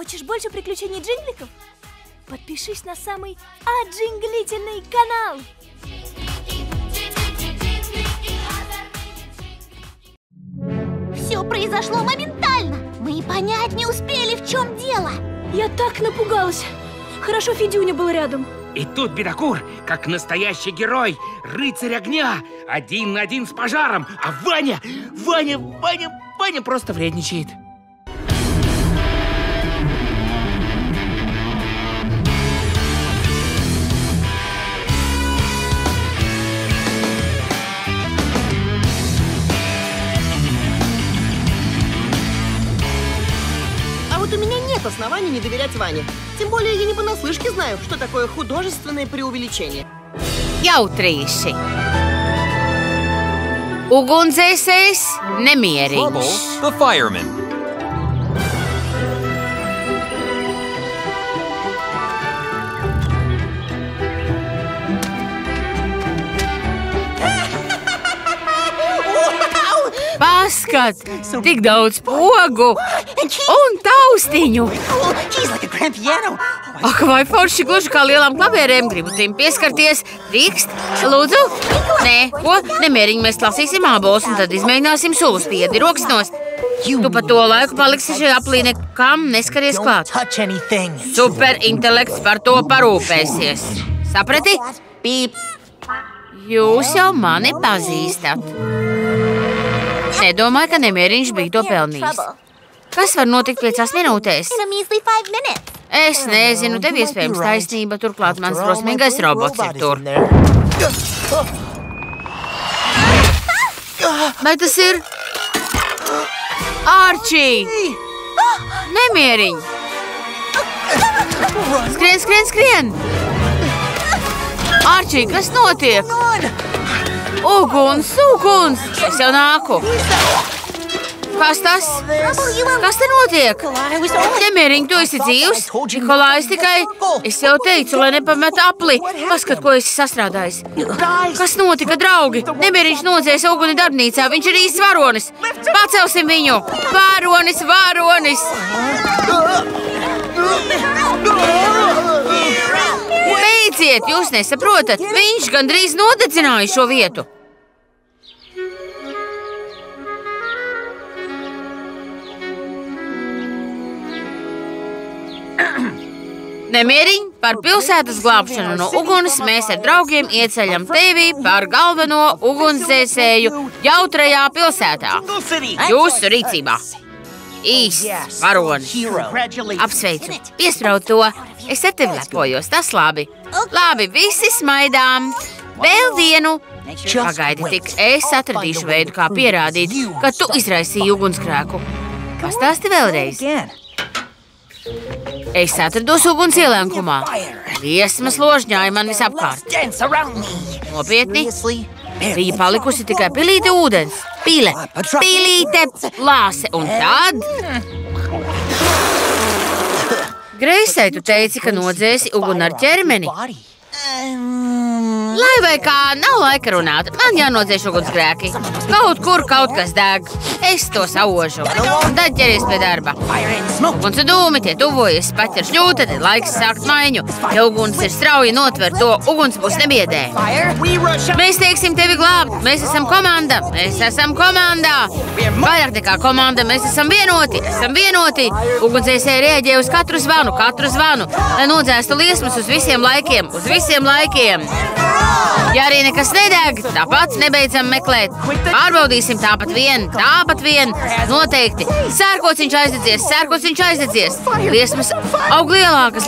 Хочешь больше приключений джингликов? Подпишись на самый отджинглительный канал. Все произошло моментально. Мы и понять не успели, в чем дело. Я так напугалась. Хорошо, Федюня был рядом. И тут Бедокур, как настоящий герой, рыцарь огня, 1 на 1 с пожаром, а Ваня просто вредничает. А вот у меня нет оснований не доверять Ване. Тем более я не понаслышке знаю, что такое художественное преувеличение. Jautrīši. Ugunsdzēsējs nemierīgs. Trouble, the fireman. Paskat, tik daudz pogu un taustiņu. Ak, vai forši gluži kā lielām klavierēm, gribu tiem pieskarties. Drīkst? Lūdzu? Nē, ko? Nemieriņi, mēs lasīsim ābolus un tad izmēģināsim sulu spiedi. Rokas nost. Tu pa to laiku paliksi šajā aplī nekam neskaries klāt. Super intelekts par to parūpēsies. Saprati? Jūs jau mani pazīstat. Nedomāju, ka nemieriņš bija to pelnījis. Kas var notikt 5 minūtēs? Es nezinu, tev iespējams taisnība, turklāt mans drosmīgais robots ir tur. Vai tas ir? Arčī! Nemieriņ! Skrien, skrien, skrien! Arčī, kas notiek? Uguns, uguns! Es jau nāku! Kas tas? Kas te notiek? Nemieriņ, tu esi dzīvs? Nikolājs tikai... Es jau teicu, lai nepamet apli. Paskat, ko esi sastrādājis. Kas notika, draugi? Nemieriņš nodzēsa uguni darbnīcā. Viņš ir īsts varonis. Pacelsim viņu! Varonis, varonis! Beidziet, jūs nesaprotat. Viņš gandrīz nodedzināja šo vietu. Nemieriņ, par pilsētas glābšanu no uguns mēs ar draugiem ieceļam tevi par galveno ugunsdzēsēju jautrajā pilsētā. Jūsu rīcībā. Īsts varonis. Apsveicu. Piesprauc to. Es ar tevi lepojos. Tas labi. Labi, visi smaidām. Vēl vienu. Pagaidi tik. Es atradīšu veidu, kā pierādīt, ka tu izraisīji ugunsgrēku. Pastāsti vēlreiz. Es atrados uguns ielenkumā. Liesmas ložņāja man visapkārt. Nopietni. Bija palikusi tikai pilīte ūdens. Pile. Pilīte. Lāse. Un tad... Greisai, tu teici, ka nodzēsi uguni ar ķermeni. Lai vai kā, nav laika runāt. Man jānodzēš ugunsgrēki. Kaut kur kaut kas deg. Es to saužu. Un tad ķeries pie darba. Uguns dūmi, tie tuvojas, pat ar šļūti, tad laiks sākt maiņu. Ja uguns ir strauji notver to, uguns būs nebiedē. Mēs teiksim tevi glābt. Mēs esam komanda. Mēs esam komandā. Vairāk nekā komanda, mēs esam vienoti. Esam vienoti. Ugunsdzēsēji reaģē uz katru zvanu, lai nodzēstu liesmas uz visiem laikiem. Uz visiem laikiem. Ja arī nekas nedeg, tāpat nebeidzam meklēt. Pārbaudīsim tāpat vien. Noteikti. Sērkociņš aizdedzies. Liesmas aug lielākas.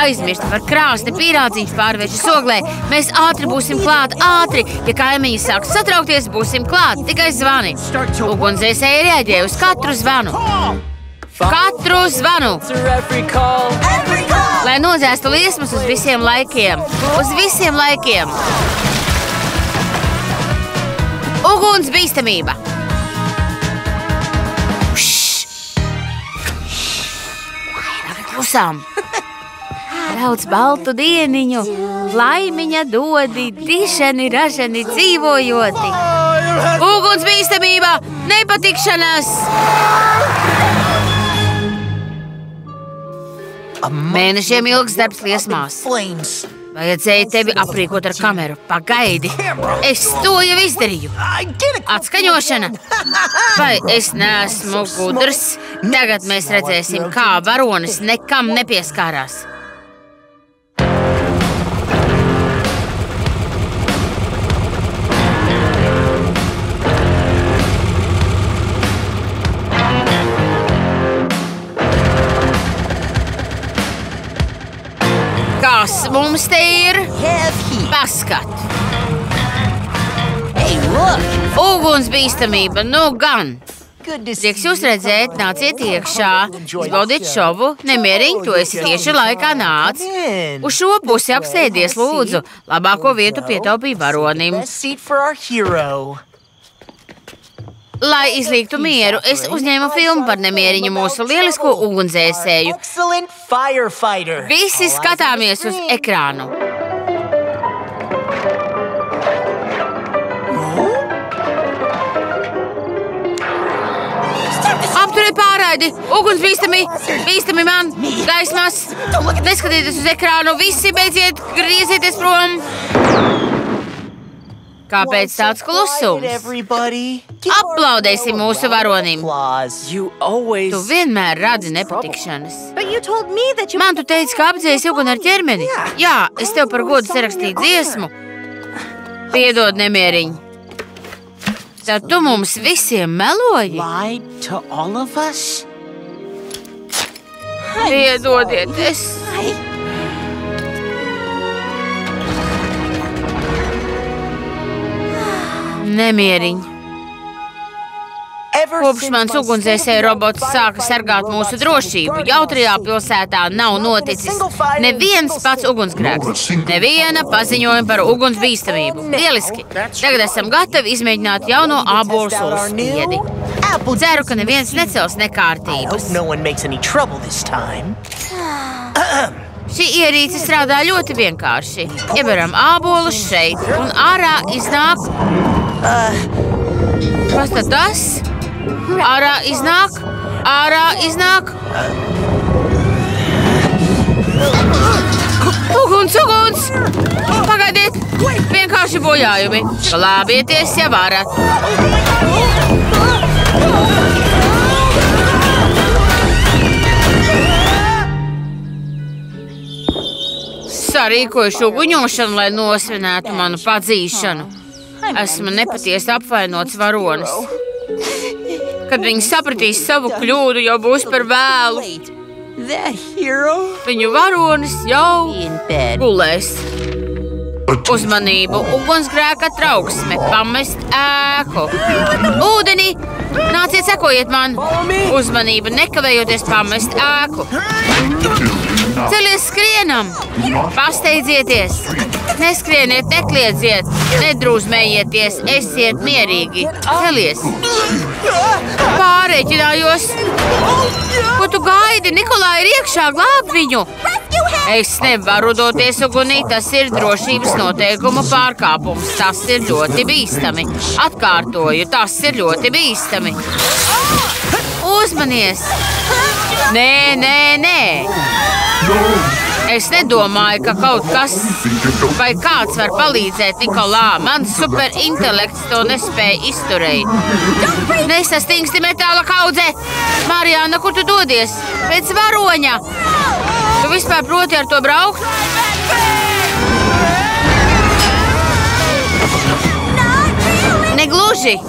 Aizmirst par krāsni, pīrādziņš pārvēršas oglē. Mēs ātri būsim klāt, ātri. Ja kaimiņi sāk satraukties, būsim klāt. Tikai zvani. Ugunsdzēsēji reaģē uz katru zvanu. Lai nodzēstu liesmas uz visiem laikiem. Uguns bīstamība. Klusām. Daudz baltu dieniņu, laimiņa dodi, dišani, ražani dzīvojoti. Uguns bīstamība, nepatikšanas. Mēnešiem ilgs darbs liesmās. Vajadzēja tevi aprīkot ar kameru. Pagaidi. Es to jau izdarīju. Atskaņošana. Vai es neesmu gudrs? Tagad mēs redzēsim, kā varonis nekam nepieskārās. Kas mums te ir? Paskat! Ugunsbīstamība, nu gan! Prieks jūs redzēt, nāciet iekšā, izbaudiet šovu, nemierīgi, tu esi tieši laikā nāc. Uz šo pusi apsēdies, lūdzu, labāko vietu pietaupīja varonim. Lai izliektu mieru, es uzņēmu filmu par nemieriņu mūsu lielisko ugunsdzēsēju. Visi skatāmies uz ekrānu. Apturiet pārraidi! Ugunsbīstami! Bīstami man! Gaismas! Neskatieties uz ekrānu! Visi beidziet! Griezieties prom! Kāpēc tāds klusums? Aplaudēsim mūsu varonim. Tu vienmēr radi nepatikšanas. Man tu teici, ka apdzēsi uguni ar ķermeni. Jā, es tev par godu sarakstīju dziesmu. Piedod, nemieriņ. Tad tu mums visiem meloji? Piedodiet, es... Nemieriņ. Kopš mans ugunsdzēsēju robots sāka sargāt mūsu drošību, jautrajā pilsētā nav noticis neviens pats ugunsgrēks. Neviena paziņojuma par ugunsbīstamību. Lieliski! Tagad esam gatavi izmēģināt jauno ābolu sulas spiedi. Ceru, ka neviens necels nekārtības. Šī ierīce strādā ļoti vienkārši. Ieberam ābolus šeit un ārā iznāk... Kas tad tas? Ārā iznāk, ārā iznāk. Uguns! Pagaidiet, vienkārši bojājumi. Glābieties, ja varat. Sarīkojuši uguņošanu, lai nosvinētu manu padzīšanu. Esmu nepatiesi apvainots varonis. Kad viņi sapratīs savu kļūdu, jau būs par vēlu. Viņu varonis jau gulēs. Uzmanību, ugunsgrēka trauksme, pamest ēku. Ūdeni! Nāciet, sekojiet man! Uzmanību, nekavējoties pamest ēku. Celies, skrienam! Pasteidzieties! Neskrieniet, nekliedziet, nedrūzmējieties, esiet mierīgi. Celies! Pārēķinājos! Ko tu gaidi? Nikolai ir iekšā, glāb viņu! Es nevaru doties ugunī, tas ir drošības noteikumu pārkāpums. Tas ir ļoti bīstami. Atkārtoju, tas ir ļoti bīstami. Uzmanies! Nē! Es nedomāju, ka kaut kas vai kāds var palīdzēt Nikolā. Mans superintelekts to nespēja izturēt. Nesastingsti metāla kaudze! Marijāna, kur tu dodies? Pēc varoņa! Tu vispār proti ar to braukt? Negluži!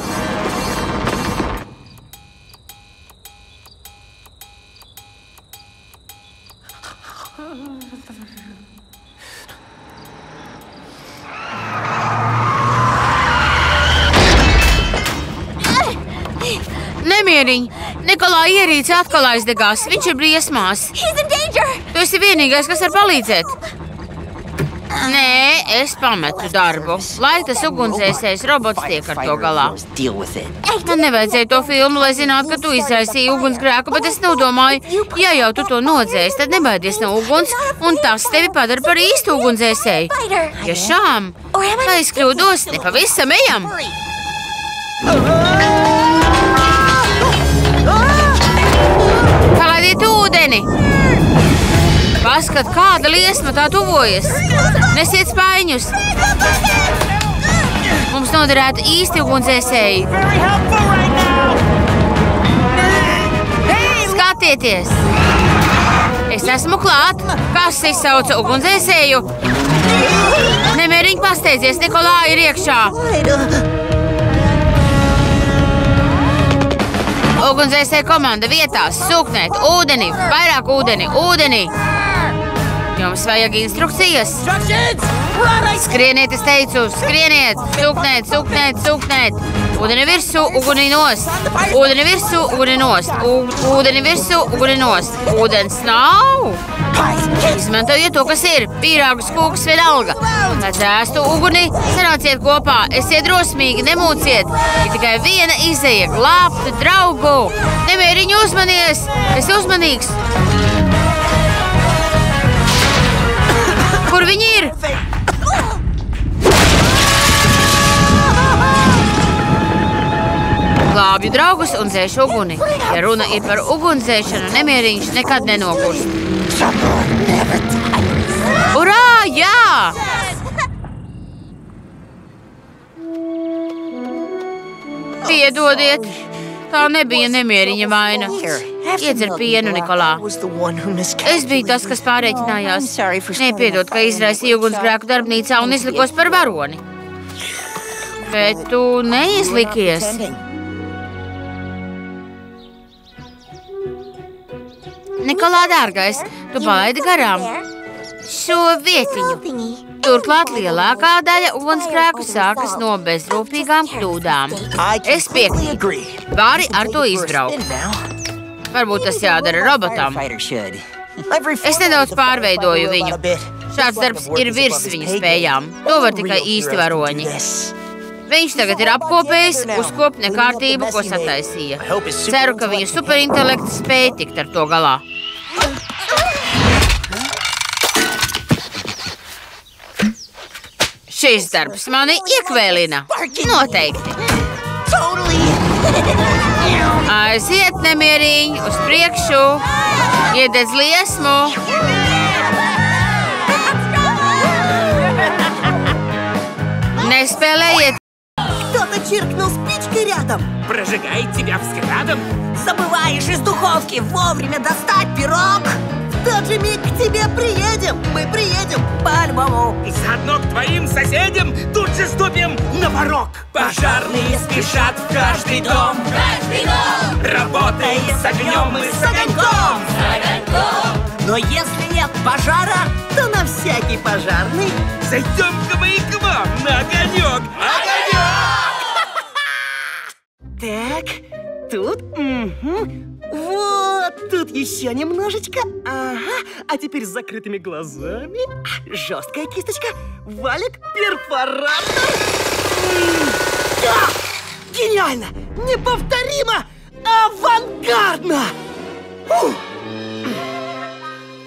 Nemieriņ! Nikolā ierīce atkal aizdegās. Viņš ir briesmās. Tu esi vienīgais, kas var palīdzēt. Nē, es pametu darbu. Lai tas ugunsdzēsējs robots tiek ar to galā. Man nevajadzēja to filmu, lai zinātu, ka tu izraisīji ugunsgrēku, bet es nedomāju, ja jau tu to nodzēsi, tad nebaidies no uguns, un tas tevi padara par īstu ugunsdzēsēju. Tiešām, vai es kļūdos, nepavisam ejam? Palaidiet ūdeni! Paskat, kāda liesma tā tuvojas. Nesiet spaiņus. Mums noderētu īsti ugunsdzēsēji. Skatieties! Es esmu klāt. Kas izsauca ugunsdzēsēju? Nemierīgi pasteidzies, Nikolā ir iekšā. Ugunsdzēsēju komanda vietās. Sūknēt, ūdeni, vairāk ūdeni, ūdeni. Jums vajag instrukcijas. Skrieniet, es teicu, skrieniet. Sūknēt, sūknēt, sūknēt. Ūdeni virsū, uguni nost. Ūdeni virsū, uguni nost. Ūdeni virsū, uguni nost. Ūdens nav. Izmantojiet to, kas ir. Pīrāgus, kūkas, vienalga. Lai dzēstu uguni, sanāciet kopā. Esiet drosmīgi, nemūciet. Ir tikai viena izeja, glābt draugu. Nemieriņi uzmanies. Esi uzmanīgs. Kur viņi ir? Glābju draugus un dzēšu uguni. Ja runa ir par ugunsdzēšanu, nemieriņš nekad nenogurst. Urā, jā! Piedodiet, tā nebija nemieriņa vaina. Iedzer pienu, Nikolā. Es biju tas, kas pārreikinājās. Nepiedod, ka izraisīju ugunsgrēku darbnīcā un izlikos par varoni. Bet tu neizlikies. Nikolā, dārgais, tu palaidi garām šo vietiņu. Turklāt lielākā daļa ugunsgrēku sākas no bezrūpīgām kļūdām. Es piekrītu. Vari ar to izbraukt. Varbūt tas jādara robotam. Es nedaudz pārveidoju viņu. Šāds darbs ir virs viņa spējām. To var tikai īsti varoņi. Viņš tagad ir apkopējis, uzkop nekārtību, ko sataisīja. Ceru, ka viņa superintelekts spēja tikt ar to galā. Šis darbs mani iekvēlina. Noteikti. Aiziet, nemieriņi, uz priekšu. Iededz liesmu. Неспелеет. Кто-то чиркнул спичкой рядом. Прожигает тебя взглядом. Забываешь из духовки вовремя достать пирог. В тот же миг к тебе приедем. Мы приедем по-любому. Заодно к твоим соседям тут же ступим на порог. Пожарные спешат в каждый дом. Работай с огнем и с огоньком. Но если нет пожара, то на всякий пожарный Зайдем-ка мы к вам на огонек. Так, тут, вот, тут еще немножечко. Ага, а теперь с закрытыми глазами. Жесткая кисточка, валик, перфоратор. Да! Гениально! Неповторимо! Авангардно! Ух!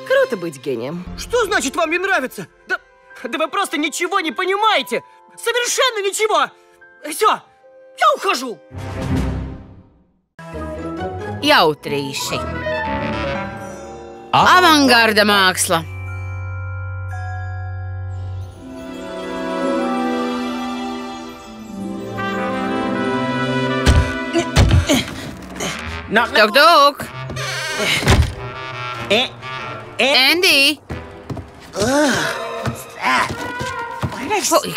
Круто быть гением. Что значит вам не нравится? Да вы просто ничего не понимаете! Совершенно ничего! Все, я ухожу! Jautrīši. Avangarda māksla. Tok, tok. Andy.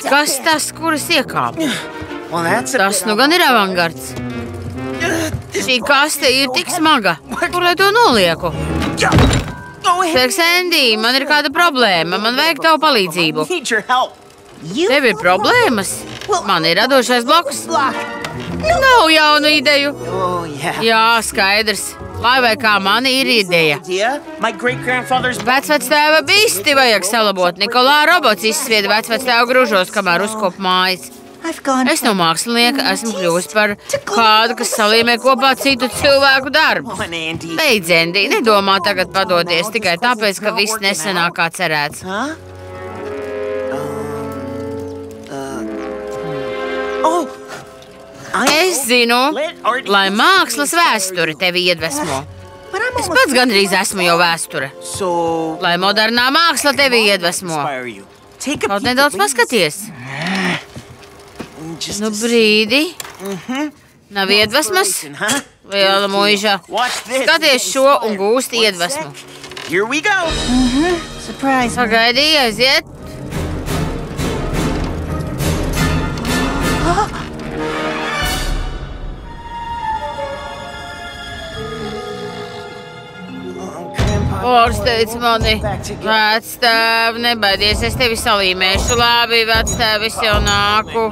Kas tas, kuras iekāp? Tas nu gan ir avangards. Šī kaste ir tik smaga. Kur lai to nolieku? Sveiks, Andy, man ir kāda problēma. Man vajag tavu palīdzību. Tev ir problēmas? Man ir radošais bloks. Nav jaunu ideju. Jā, skaidrs. Lai vai kā man ir ideja. Vecvectēva bisti vajag salabot. Nikolā robots izsvieda vecvectēvu gružos, kamēr uzkop mājas. Es no mākslinieka esmu kļuvusi par kādu, kas salīmē kopā citu cilvēku darbu. Beidz, Andy, nedomā tagad padoties tikai tāpēc, ka viss nesenāk kā cerēts. Es zinu, lai mākslas vēsture tevi iedvesmo. Es pats gandrīz esmu jau vēsture. Lai modernā māksla tevi iedvesmo. Kaut nedaudz paskaties. Nu brīdi. Nav iedvesmas? Liela muiža. Skaties šo un gūsti iedvesmu. Pagaidī, aiziet. Pārsteidz mani. Vectēv, nebaidies, es tevi salīmēšu. Labi, vectēv, es jau nāku.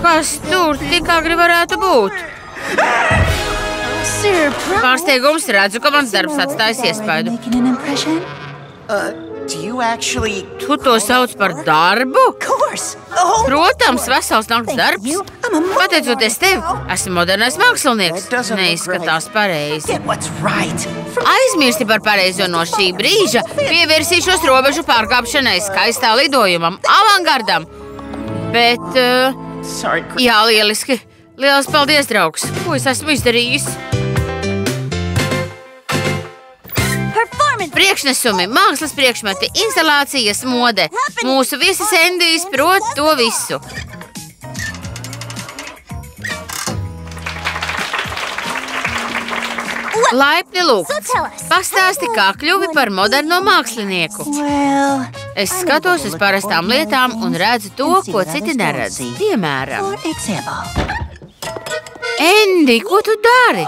Kas tur tik agri varētu būt? Pārsteigums, redzu, ka mans darbs atstājis iespaidu. Tu to sauc par darbu? Protams, vesels nakts darbs. Pateicoties tev, esmu modernais mākslinieks. Neizskatās pareizi. Aizmirsti par pareizo no šī brīža. Pievērsīšos robežu pārkāpšanai, skaistā lidojumam, avangardam. Bet, jā, lieliski. Lielas paldies, draugs. Ko es esmu izdarījis? Priekšnesumi, mākslas priekšmeti, instalācijas, mode. Mūsu viesis Endijs prot to visu. Laipni lūgts. Pastāsti, kā kļuvi par moderno mākslinieku. Es skatos uz parastām lietām un redzu to, ko citi neredz. Piemēram. Endi, ko tu dari?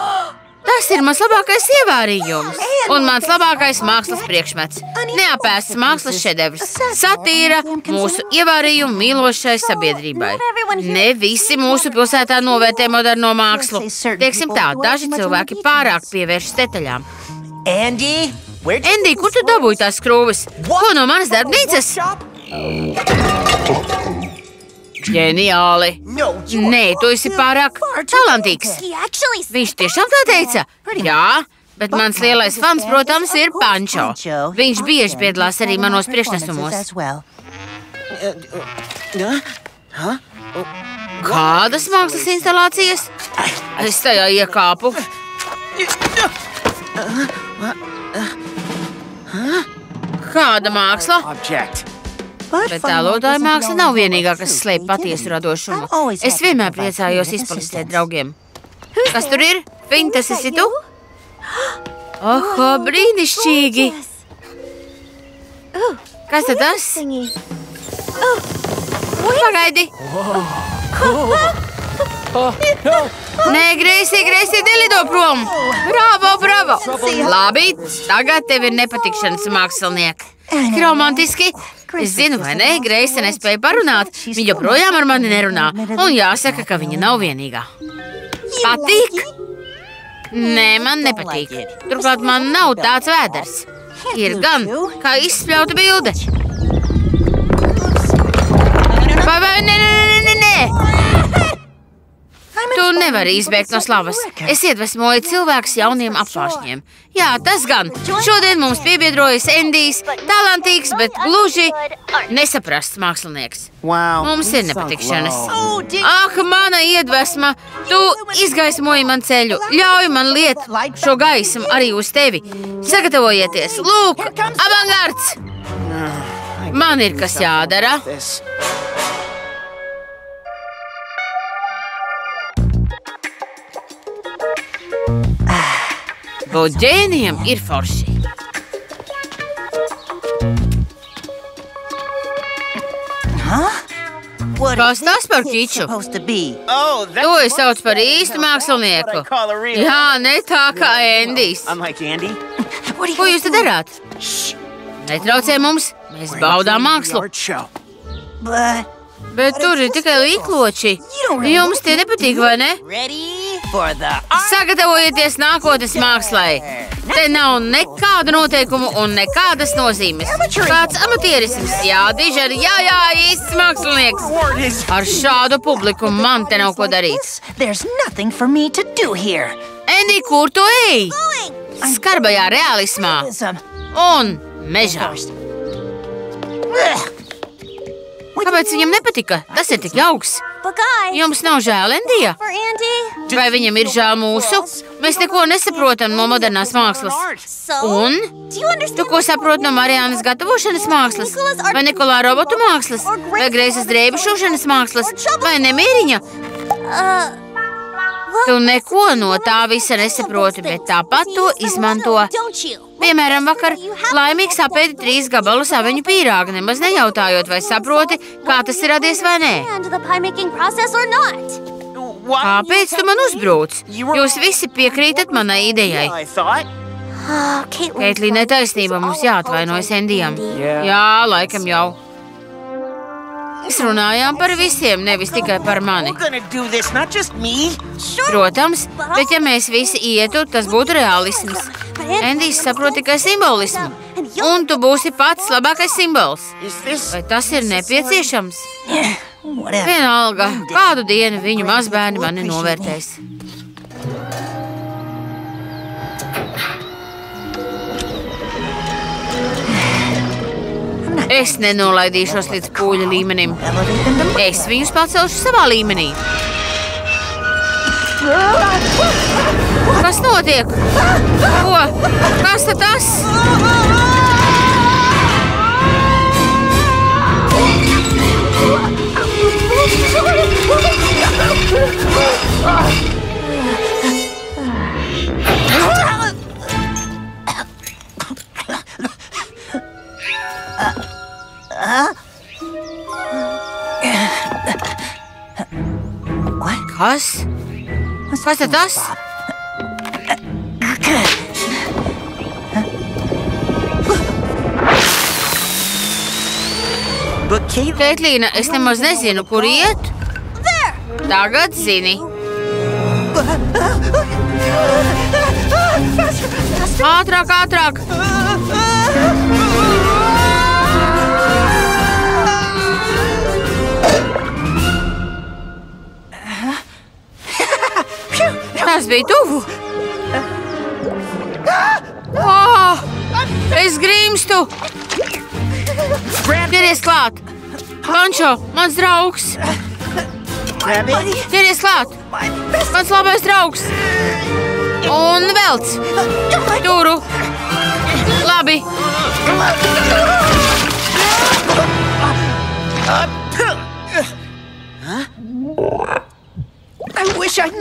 Tas ir mans labākais ievārījums un mans labākais mākslas priekšmets. Neapēsts mākslas šedevrs. Satīra mūsu ievārījumu mīlošai sabiedrībai. Ne visi mūsu pilsētā novērtē moderno mākslu. Teiksim tā, daži cilvēki pārāk pievēršas detaļām. Endi, kur tu dabūji tās skrūves? Ko no manas darbnīcas? Ģeniāli! Nē, tu esi pārāk talantīgs. Viņš tiešām tā teica? Jā, bet mans lielais fans, protams, ir Pančo. Viņš bieži piedalās arī manos priekšnesumos. Kādas mākslas instalācijas? Es tajā iekāpu. Kāda māksla? Bet tēlotāja māksla nav vienīgā, kas slēp patiesu radošumu. Es vienmēr priecājos izpalicēt draugiem. Kas tur ir? Viņi, tas esi tu? Oho, brīnišķīgi! Kas tad tas? Pagaidi! Nē, Greisi, nelido prom! Bravo! Labi, tagad tev ir nepatikšanas mākslinieki. Tik romantiski. Es zinu, vai ne, Greisa nespēja parunāt. Viņa joprojām ar mani nerunā. Un jāsaka, ka viņa nav vienīgā. Patīk? Nē, man nepatīk. Turklāt man nav tāds vēders. Ir gan, kā izspļauta bilde. Vai, nē! Tu nevari izbēgt no slavas. Es iedvesmoju cilvēkus jauniem apvāršņiem. Jā, tas gan. Šodien mums piebiedrojas Endijs, talantīgs, bet gluži nesaprasts mākslinieks. Mums ir nepatikšanas. Ak, mana iedvesma! Tu izgaismoji man ceļu. Ļauj man liet šo gaismu arī uz tevi. Sagatavojieties. Lūk, avangards! Man ir kas jādara. Būt ģēnijam ir forši. Kas tas par kiču? To es saucu par īstu mākslinieku. Jā, ne tā kā Endijs. Ko jūs te darāt? Netraucē mums, mēs baudām mākslu. Bet tur ir tikai līkloči. Jums tie nepatīk, vai ne? Sagatavojieties nākotnes mākslai. Te nav nekādu noteikumu un nekādas nozīmes. Kāds amatierisms, jā, dižeri, jā, īsts mākslinieks. Ar šādu publiku man te nav ko darīt. Endi, kur tu ej? Skarbajā realismā un mežā. Kāpēc viņam nepatika? Tas ir tik jauks. Jums nav žēl, Endija? Vai viņam ir žēl mūsu? Mēs neko nesaprotam no modernās mākslas. Un? Tu ko saproti no Marijānas gatavošanas mākslas? Vai Nikolā robotu mākslas? Vai Greizes drēbu šūšanas mākslas? Vai Nemīriņa? Tu neko no tā visa nesaproti, bet tāpat to izmanto. Piemēram, vakar laimīgs apēdi 3 gabalus aveņu pīrāgu, nemaz nejautājot, vai saproti, kā tas ir radies vai nē. Kāpēc tu man uzbrūc? Jūs visi piekrītat manai idejai. Keitlīnai taisnība, mums jāatvainojas Endijam. Jā, laikam jau. Mēs runājām par visiem, nevis tikai par mani. Protams, bet ja mēs visi ietu, tas būtu realisms. Endijs saprot tikai simbolismu, un tu būsi pats labākais simbols. Vai tas ir nepieciešams? Vienalga, kādu dienu viņu mazbērni mani novērtēs. Es nenolaidīšos līdz pūļa līmenim. Es viņus pacelšu savā līmenī. Kas notiek? Ko? Kas tad tas? Kas? Kas tad tas? Keitlīna, es nemaz nezinu, kur iet. Tagad zini. Ātrāk, ātrāk! Tas bija tuvu. Oh, es grimstu. Ķeries klāt. Pančo, mans draugs. Ķeries klāt. Mans labais draugs. Un velc. Turu. Labi.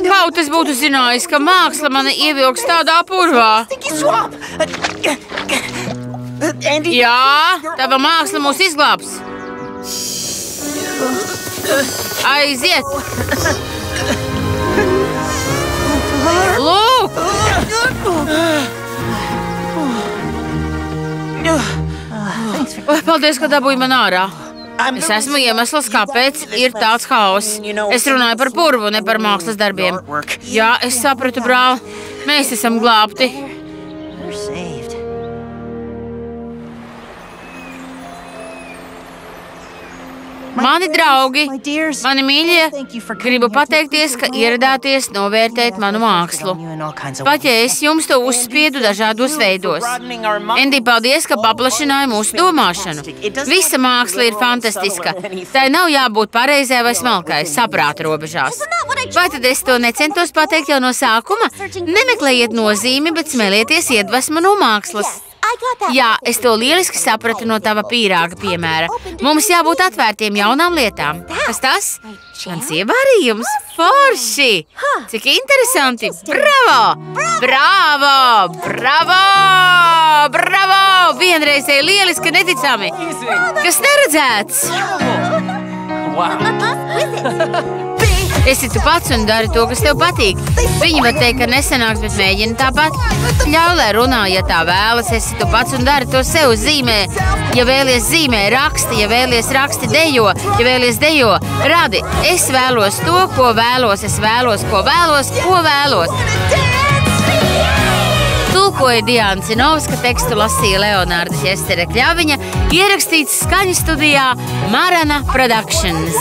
Kaut es būtu zinājis, ka māksla mani ievilks tādā purvā. Jā, tava māksla mūs izglābs. Aiziet! Lūk! Paldies, ka dabūji man ārā. Es esmu iemesls, kāpēc ir tāds haoss. Es runāju par purvu, ne par mākslas darbiem. Jā, es sapratu, brāl. Mēs esam glābti. Mani draugi, mani mīļie, gribu pateikties, ka ieradāties novērtēt manu mākslu. Pat ja es jums to uzspiedu dažādos veidos. Endi, paldies, ka paplašināja mūsu domāšanu. Visa māksla ir fantastiska. Tai nav jābūt pareizai vai smalkai, saprāta robežās. Vai tad es to necentos pateikt jau no sākuma? Nemeklējiet nozīmi, bet smelieties iedvesmu no mākslas. Jā, es to lieliski sapratu no tava pīrāga piemēra. Mums jābūt atvērtiem jaunām lietām. Kas tas? Mans ievārījums? Forši! Cik interesanti! Bravo! Bravo! Bravo! Bravo! Vienreizēji lieliski neticami! Kas neredzēts? Esi tu pats un dari to, kas tev patīk. Viņi var teikt, ka nesanāks, bet mēģina tāpat. Ļauj, lai runā, ja tā vēlas. Esi tu pats un dari to sev, zīmē. Ja vēlies zīmē, raksti. Ja vēlies raksti, dejo. Ja vēlies dejo, radi. Es vēlos to, ko vēlos. Es vēlos, ko vēlos, ko vēlos. Tulkoja Diana Cinovska, tekstu lasīja Leonārda Ķestere Kļaviņa, ierakstīts skaņu studijā Marana Productions.